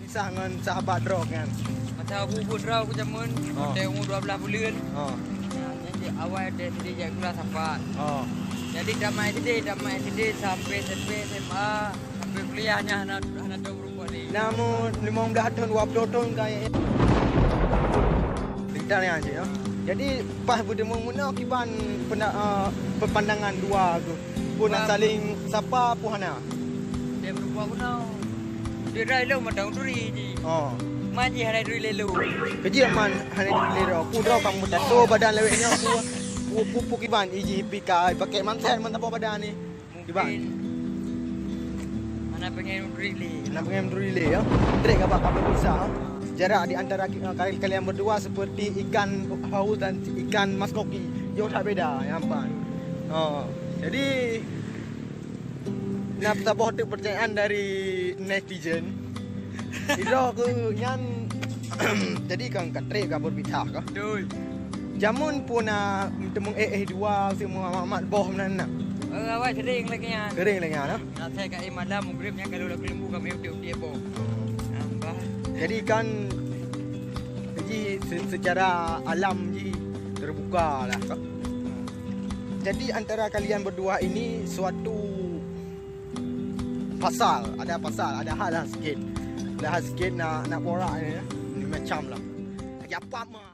Pisah dengan sahabat Drog kan. Macam aku draw aku jamun. Dia umur 12 bulan. Jadi awal dia sendiri je kelas 4. Jadi damai sendiri sampai SMP, SMA, sampai kuliahnya anak tahu berubah ni. Namun 15 tahun 20 tahun kaya. Ceritanya aja ya. Jadi pas bertemu muna kiban perpandangan dua tu. Pun nak saling sapa puhana. Dia berubah guna. Dia rai lo matang duri ji. Manji hari duri lelu. Kerja man hari lero. Aku draw kamu tato badan leweknya aku. Pupu kiban iji pika pakai mantan apa badan ni. Kiban. Mana pengen duri. Nak pengen duri ya. Trek apa bisa. Jarak di antara kalian berdua seperti ikan paus dan ikan mas koki. Jauh tak beda, nampak. Jadi nak tabah tu percayaan dari netizen. Itu aku yang jadi kan katre ka berbitah ka. Betul. Jamun pun temung dua semua mamat boh mana. Awak sering lagi nya. Kering lagi nah. Nak saya kat malam maghribnya kalau dah lembu kami dia boh. Nampak. Jadi kan secara alam terbuka lah. Jadi antara kalian berdua ini suatu ada hal lah sikit. Dah sikit nak borak ni macam lah. Lagi apa mah?